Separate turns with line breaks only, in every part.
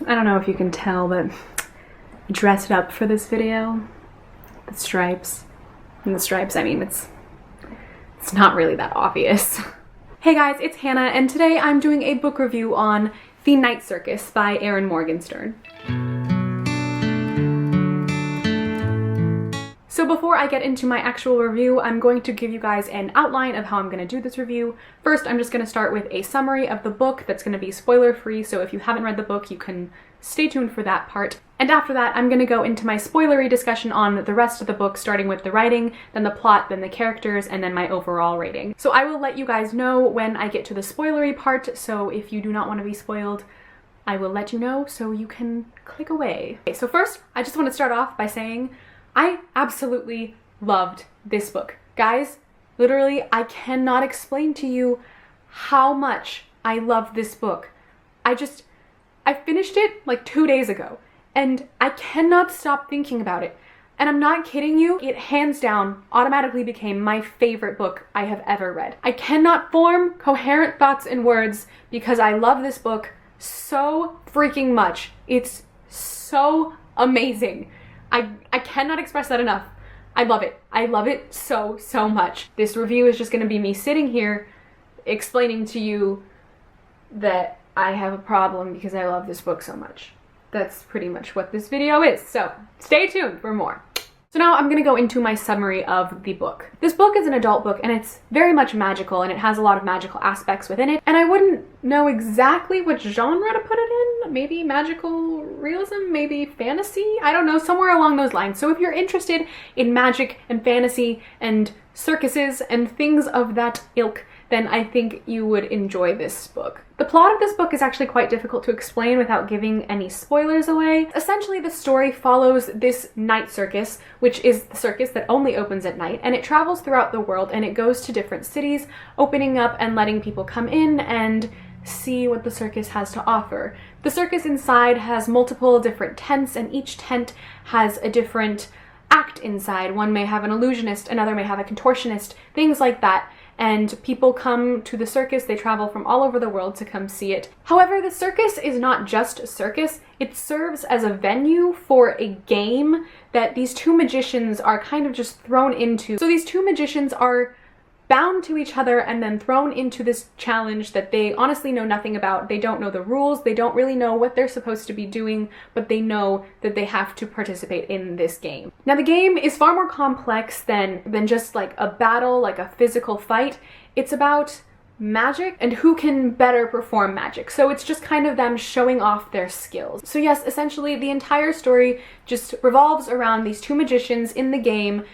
I don't know if you can tell, but I dressed up for this video. The stripes. And the stripes, I mean, it's not really that obvious. Hey guys, it's Hannah, and today I'm doing a book review on The Night Circus by Erin Morgenstern. So before I get into my actual review, I'm going to give you guys an outline of how I'm going to do this review. First, I'm just going to start with a summary of the book that's going to be spoiler-free, so if you haven't read the book, you can stay tuned for that part. And after that, I'm going to go into my spoilery discussion on the rest of the book, starting with the writing, then the plot, then the characters, and then my overall rating. So I will let you guys know when I get to the spoilery part, so if you do not want to be spoiled, I will let you know so you can click away. Okay, so first, I just want to start off by saying I absolutely loved this book. Guys, literally, I cannot explain to you how much I love this book. I finished it like 2 days ago, and I cannot stop thinking about it. And I'm not kidding you, it hands down automatically became my favorite book I have ever read. I cannot form coherent thoughts in words because I love this book so freaking much. It's so amazing. I cannot express that enough. I love it. I love it so, so much. This review is just gonna be me sitting here explaining to you that I have a problem because I love this book so much. That's pretty much what this video is, so stay tuned for more. So now I'm gonna go into my summary of the book. This book is an adult book and it's very much magical and it has a lot of magical aspects within it. And I wouldn't know exactly which genre to put it in. Maybe magical realism, maybe fantasy? I don't know, somewhere along those lines. So if you're interested in magic and fantasy and circuses and things of that ilk, then I think you would enjoy this book. The plot of this book is actually quite difficult to explain without giving any spoilers away. Essentially, the story follows this night circus, which is the circus that only opens at night, and it travels throughout the world and it goes to different cities, opening up and letting people come in and see what the circus has to offer. The circus inside has multiple different tents, and each tent has a different act inside. One may have an illusionist, another may have a contortionist, things like that. And people come to the circus, they travel from all over the world to come see it. However, the circus is not just a circus, it serves as a venue for a game that these two magicians are kind of just thrown into. So these two magicians are bound to each other and then thrown into this challenge that they honestly know nothing about. They don't know the rules, they don't really know what they're supposed to be doing, but they know that they have to participate in this game. Now the game is far more complex than just like a battle, like a physical fight. It's about magic and who can better perform magic. So it's just kind of them showing off their skills. So yes, essentially the entire story just revolves around these two magicians in the game,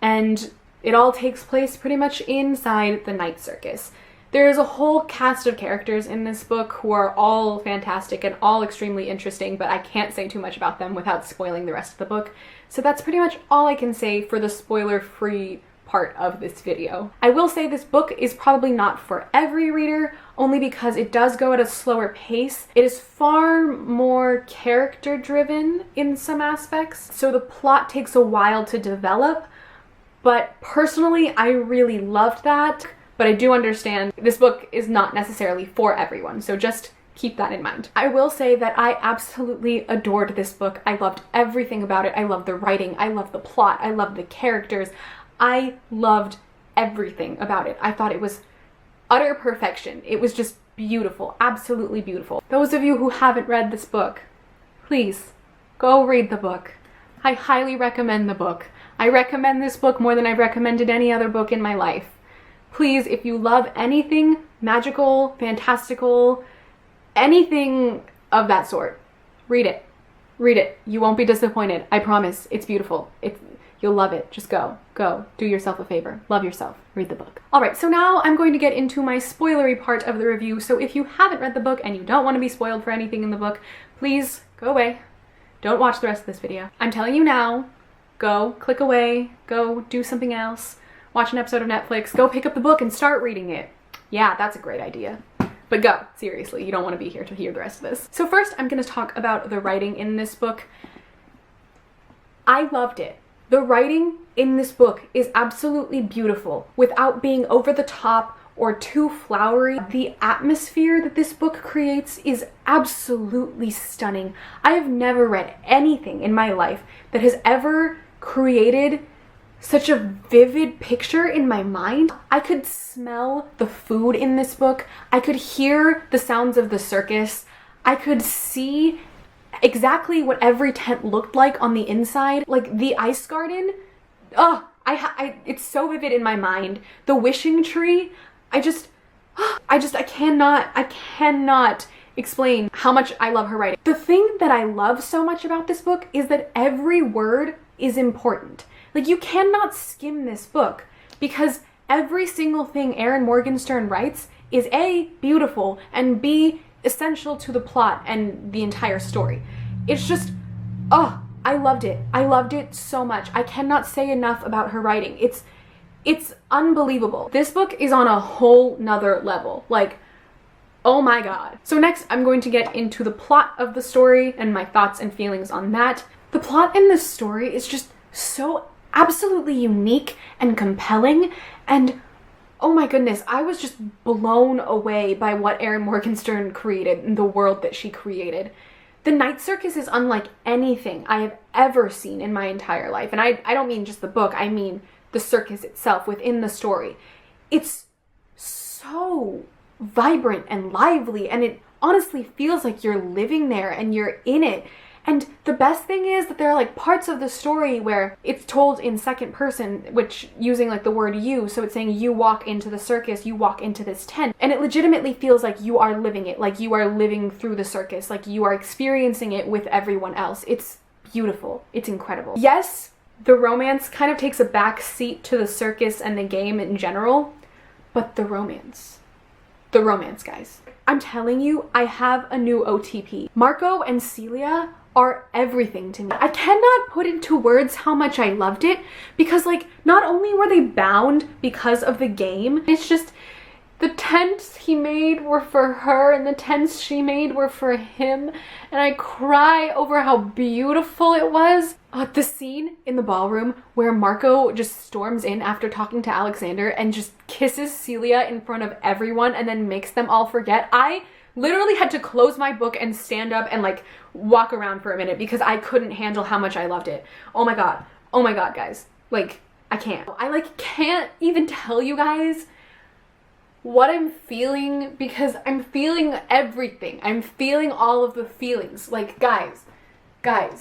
and it all takes place pretty much inside the night circus. There is a whole cast of characters in this book who are all fantastic and all extremely interesting, but I can't say too much about them without spoiling the rest of the book. So that's pretty much all I can say for the spoiler-free part of this video. I will say this book is probably not for every reader, only because it does go at a slower pace. It is far more character-driven in some aspects, so the plot takes a while to develop. But personally, I really loved that, but I do understand this book is not necessarily for everyone, so just keep that in mind. I will say that I absolutely adored this book. I loved everything about it. I loved the writing, I loved the plot, I loved the characters. I loved everything about it. I thought it was utter perfection. It was just beautiful, absolutely beautiful. Those of you who haven't read this book, please go read the book. I highly recommend the book. I recommend this book more than I've recommended any other book in my life. Please, if you love anything magical, fantastical, anything of that sort, read it. Read it. You won't be disappointed. I promise. It's beautiful. You'll love it. Just go. Do yourself a favor. Love yourself. Read the book. Alright, so now I'm going to get into my spoilery part of the review. So if you haven't read the book and you don't want to be spoiled for anything in the book, please go away. Don't watch the rest of this video. I'm telling you now, go click away, go do something else, watch an episode of Netflix, go pick up the book and start reading it. Yeah, that's a great idea. But go, seriously, you don't want to be here to hear the rest of this. So first, I'm going to talk about the writing in this book. I loved it. The writing in this book is absolutely beautiful without being over the top or too flowery. The atmosphere that this book creates is absolutely stunning. I have never read anything in my life that has ever created such a vivid picture in my mind. I could smell the food in this book. I could hear the sounds of the circus. I could see exactly what every tent looked like on the inside. Like the ice garden, it's so vivid in my mind. The wishing tree, I cannot explain how much I love her writing. The thing that I love so much about this book is that every word is important. Like, you cannot skim this book because every single thing Erin Morgenstern writes is A, beautiful, and B, essential to the plot and the entire story. It's just, I loved it. I loved it so much. I cannot say enough about her writing. It's unbelievable. This book is on a whole nother level. Like, oh my god. So next, I'm going to get into the plot of the story and my thoughts and feelings on that. The plot in this story is just so absolutely unique and compelling, and oh my goodness, I was just blown away by what Erin Morgenstern created and the world that she created. The Night Circus is unlike anything I have ever seen in my entire life. And I don't mean just the book, I mean the circus itself within the story. It's so vibrant and lively, and it honestly feels like you're living there and you're in it. And the best thing is that there are like parts of the story where it's told in second person, which using like the word you, so it's saying you walk into the circus, you walk into this tent, and it legitimately feels like you are living it, like you are living through the circus, like you are experiencing it with everyone else. It's beautiful. It's incredible. Yes, the romance kind of takes a back seat to the circus and the game in general, but the romance, guys. I'm telling you, I have a new OTP. Marco and Celia are everything to me. I cannot put into words how much I loved it because, like, not only were they bound because of the game, it's just the tents he made were for her and the tents she made were for him, and I cry over how beautiful it was. The scene in the ballroom where Marco just storms in after talking to Alexander and just kisses Celia in front of everyone and then makes them all forget. I literally had to close my book and stand up and like walk around for a minute because I couldn't handle how much I loved it. Oh my god, guys. Like, I can't. I like can't even tell you guys what I'm feeling because I'm feeling everything. I'm feeling all of the feelings. Like, guys.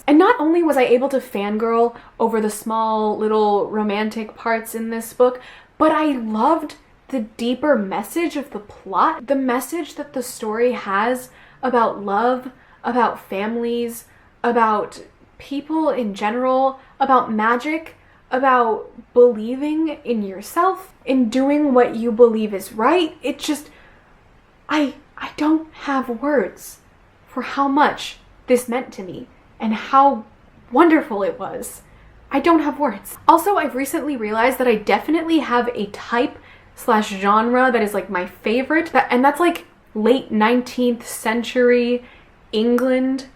And not only was I able to fangirl over the small little romantic parts in this book, but I loved the deeper message of the plot. The message that the story has about love, about families, about people in general, about magic, about believing in yourself, in doing what you believe is right. It just, I don't have words for how much this meant to me and how wonderful it was. I don't have words. Also, I've recently realized that I definitely have a type/genre that is like my favorite, and that's like late 19th century England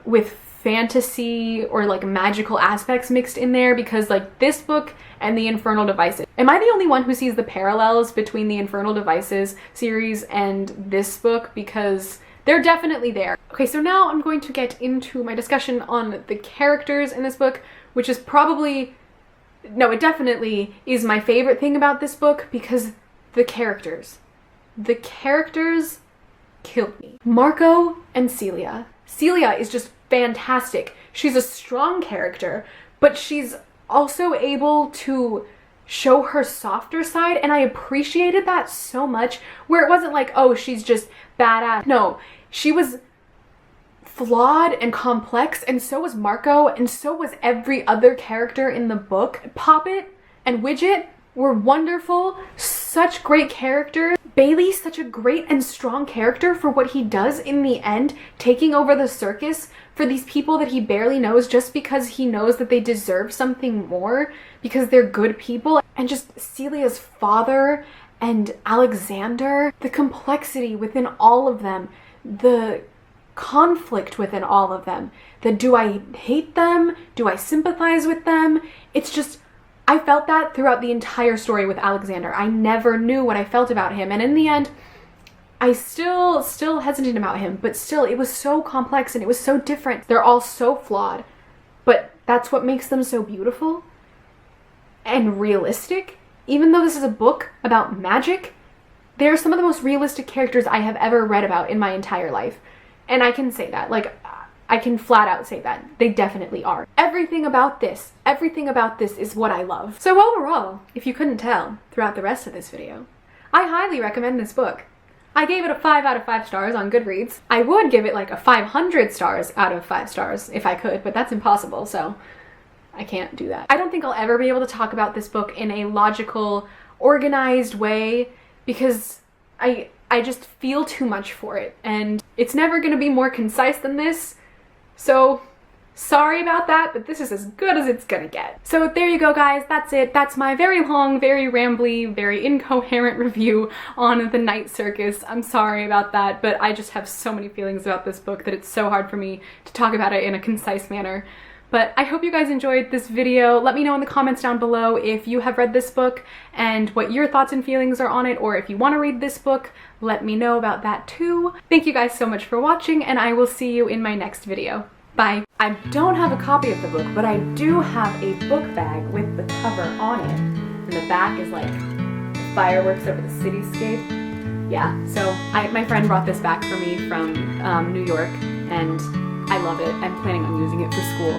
with fantasy or like magical aspects mixed in there, because like this book and the Infernal Devices. Am I the only one who sees the parallels between the Infernal Devices series and this book? Because they're definitely there. Okay, so now I'm going to get into my discussion on the characters in this book, which is probably, no, it definitely is my favorite thing about this book because the characters killed me. Marco and Celia. Celia is just fantastic. She's a strong character, but she's also able to show her softer side, and I appreciated that so much, where it wasn't like, oh, she's just badass. No, she was flawed and complex, and so was Marco, and so was every other character in the book. Poppet and Widget were wonderful, such great characters. Bailey's such a great and strong character for what he does in the end, taking over the circus for these people that he barely knows just because he knows that they deserve something more because they're good people. And just Celia's father and Alexander, the complexity within all of them, the conflict within all of them, the do I hate them, do I sympathize with them, it's just, I felt that throughout the entire story with Alexander. I never knew what I felt about him, and in the end, I still hesitant about him, but still, it was so complex and it was so different. They're all so flawed, but that's what makes them so beautiful and realistic. Even though this is a book about magic, they're some of the most realistic characters I have ever read about in my entire life. And I can say that, like, I can flat out say that. They definitely are. Everything about this is what I love. So overall, if you couldn't tell throughout the rest of this video, I highly recommend this book. I gave it a 5 out of 5 stars on Goodreads. I would give it like a 500 stars out of 5 stars if I could, but that's impossible, so I can't do that. I don't think I'll ever be able to talk about this book in a logical, organized way because I just feel too much for it, and it's never gonna be more concise than this, so sorry about that, but this is as good as it's gonna get. So there you go, guys. That's it. That's my very long, very rambly, very incoherent review on The Night Circus. I'm sorry about that, but I just have so many feelings about this book that it's so hard for me to talk about it in a concise manner. But I hope you guys enjoyed this video. Let me know in the comments down below if you have read this book and what your thoughts and feelings are on it, or if you want to read this book, let me know about that too. Thank you guys so much for watching, and I will see you in my next video. Bye. I don't have a copy of the book, but I do have a book bag with the cover on it. And the back is like fireworks over the cityscape. Yeah, so my friend brought this back for me from New York, and I love it. I'm planning on using it for school.